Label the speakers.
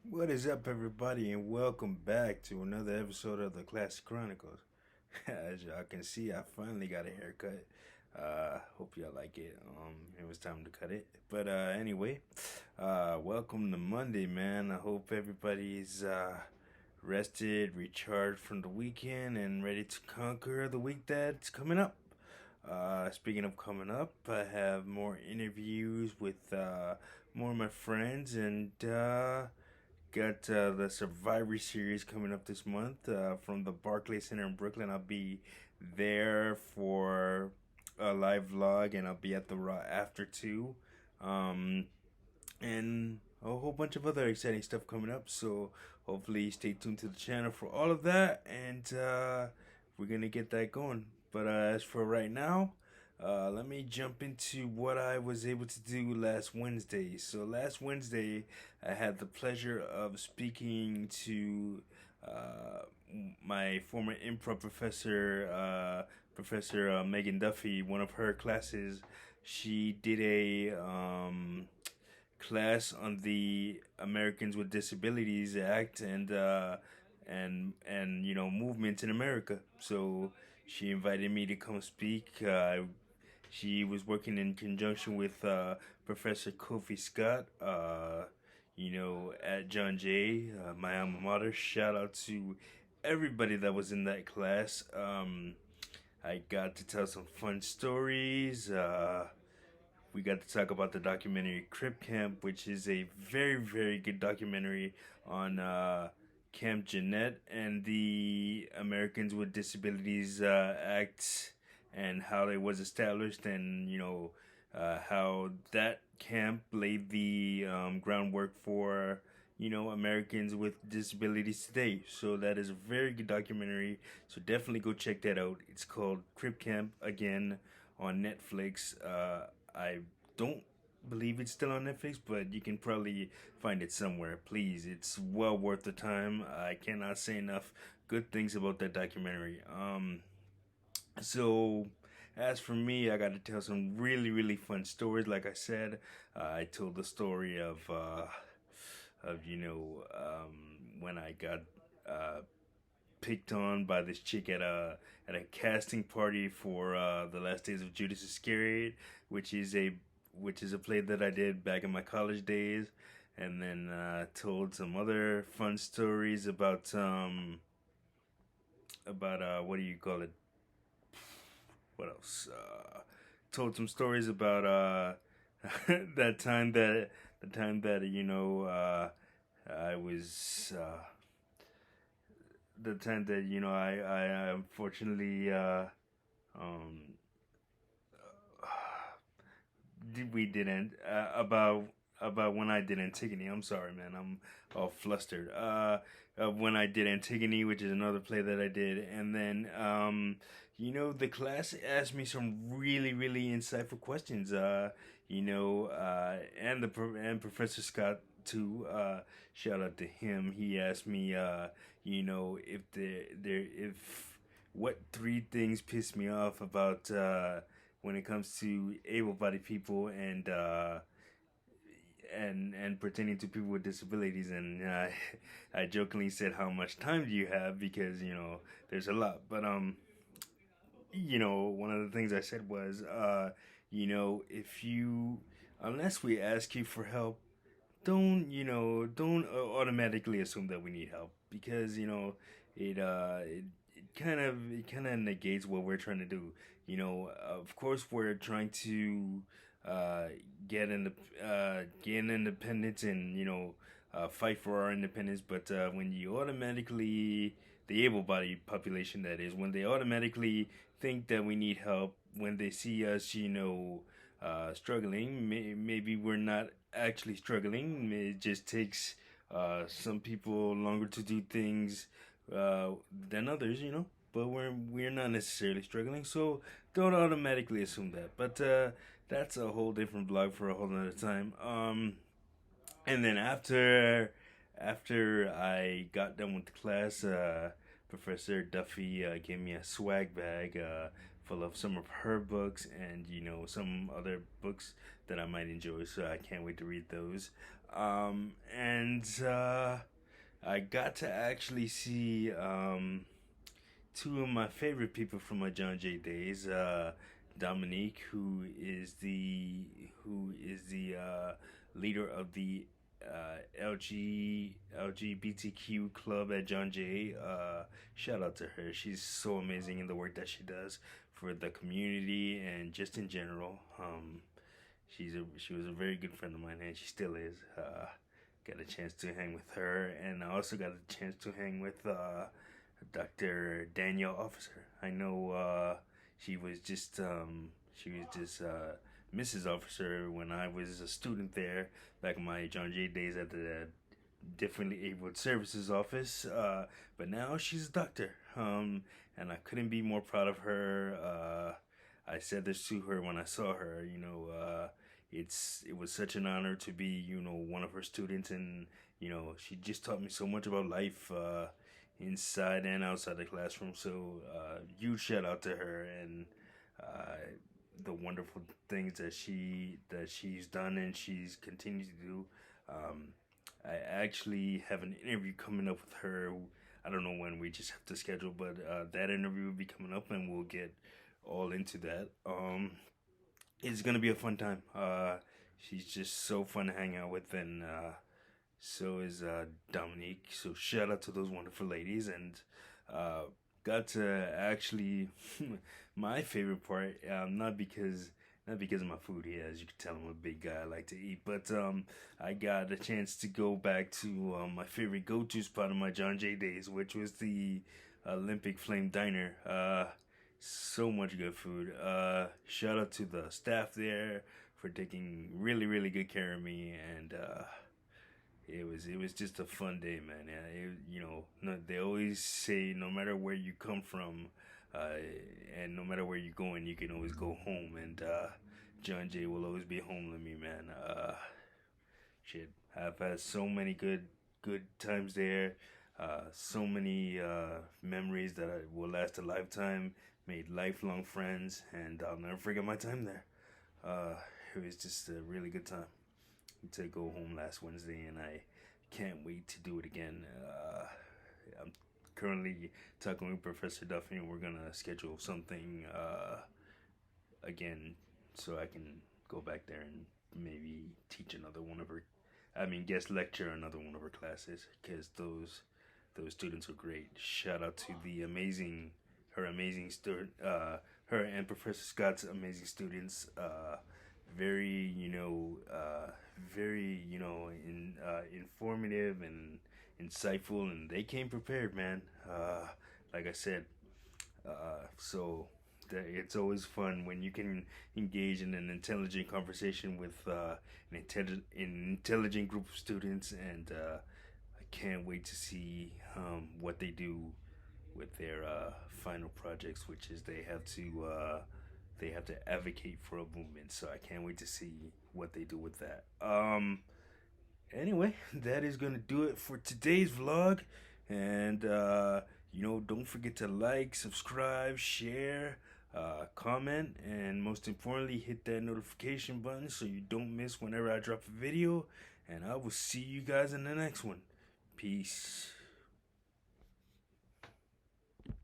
Speaker 1: What is up, everybody, and welcome back to another episode of the Classic Chronicles. As y'all can see, I finally got a haircut. Hope y'all like it. It was time to cut it. But anyway, welcome to Monday, man. I hope everybody's rested, recharged from the weekend, and ready to conquer the week that's coming up. Speaking of coming up, I have more interviews with more of my friends and got the Survivor Series coming up this month from the Barclays Center in Brooklyn. I'll be there for a live vlog, and I'll be at the Raw after too, um, and a whole bunch of other exciting stuff coming up. So hopefully, stay tuned to the channel for all of that, and we're gonna get that going. But as for right now, let me jump into what I was able to do last Wednesday. So last Wednesday, I had the pleasure of speaking to uh, my former improv professor, Professor Megan Duffy. One of her classes, she did a class on the Americans with Disabilities Act and movements in America. So she invited me to come speak. She was working in conjunction with Professor Kofi Scott, at John Jay, my alma mater. Shout out to everybody that was in that class. I got to tell some fun stories. We got to talk about the documentary Crip Camp, which is a very, very good documentary on Camp Jeanette and the Americans with Disabilities Act and how it was established, and how that camp laid the groundwork for Americans with disabilities today. So that is a very good documentary. So definitely go check that out. It's called Crip Camp, again, on Netflix. I don't believe it's still on Netflix, but you can probably find it somewhere. Please, it's well worth the time. I cannot say enough good things about that documentary. So as for me, I got to tell some really, really fun stories. Like I said, I told the story of when I got uh, picked on by this chick at a casting party for the Last Days of Judas Iscariot, which is a which is a play that I did back in my college days, and then told some other fun stories about what do you call it? What else? Told some stories about that time that the time that I was the time that I unfortunately um we didn't about when I did Antigone. I'm sorry, man. I'm all flustered. When I did Antigone, which is another play that I did, and then the class asked me some really really insightful questions. And Professor Scott too. Shout out to him. He asked me, if if what three things piss me off about when it comes to able-bodied people and pertaining to people with disabilities. And I jokingly said, how much time do you have, because there's a lot. But one of the things I said was, if you unless we ask you for help, don't automatically assume that we need help, because it kind of negates what we're trying to do. Of course we're trying to uh gain independence, and fight for our independence. But when you automatically, the able-bodied population, that is, when they automatically think that we need help, when they see us struggling, maybe we're not actually struggling. It just takes some people longer to do things than others, but we're not necessarily struggling. So don't automatically assume that. But that's a whole different blog for a whole other time. And then after I got done with the class, Professor Duffy gave me a swag bag full of some of her books, and some other books that I might enjoy. So I can't wait to read those. And I got to actually see two of my favorite people from my John Jay days. Dominique, who is the leader of the LGBTQ club at John Jay. Shout out to her. She's so amazing in the work that she does for the community and just in general. She was a very good friend of mine, and she still is. Got a chance to hang with her, and I also got a chance to hang with Dr. Danielle Officer. I know she was just Mrs. Officer when I was a student there back in my John Jay days at the differently abled services office. But now she's a doctor, and I couldn't be more proud of her. I said this to her when I saw her. It was such an honor to be one of her students, and she just taught me so much about life. Inside and outside the classroom. So huge shout out to her and uh, the wonderful things that she's done and she's continued to do. Um, I actually have an interview coming up with her. I don't know when. We just have to schedule, but that interview will be coming up, and we'll get all into that. It's gonna be a fun time. She's just so fun to hang out with, and so is Dominique. So shout out to those wonderful ladies, and uh, got to actually my favorite part. Not because of my food here, as you can tell, I'm a big guy. I like to eat, but I got a chance to go back to my favorite go-to spot of my John Jay days, which was the Olympic Flame Diner. So much good food. Shout out to the staff there for taking really really good care of me, and it was just a fun day, man. Yeah, no, they always say no matter where you come from, uh, and no matter where you're going, you can always go home. And John Jay will always be home with me, man. Shit, I've had so many good times there. So many memories that will last a lifetime. Made lifelong friends, and I'll never forget my time there. Uh, it was just a really good time to go home last Wednesday, and I can't wait to do it again. I'm currently talking with Professor Duffy, and we're gonna schedule something again so I can go back there and maybe teach another one of her. I mean, guest lecture another one of her classes because those students are great. Shout out to her amazing student, her and Professor Scott's amazing students. Very very informative and insightful, and they came prepared, man. Like I said, so it's always fun when you can engage in an intelligent conversation with an intelligent group of students, and I can't wait to see what they do with their final projects, which is they have to advocate for a movement. So I can't wait to see what they do with that. Anyway, that is gonna do it for today's vlog, and don't forget to like, subscribe, share, comment, and most importantly, hit that notification button so you don't miss whenever I drop a video. And I will see you guys in the next one. Peace.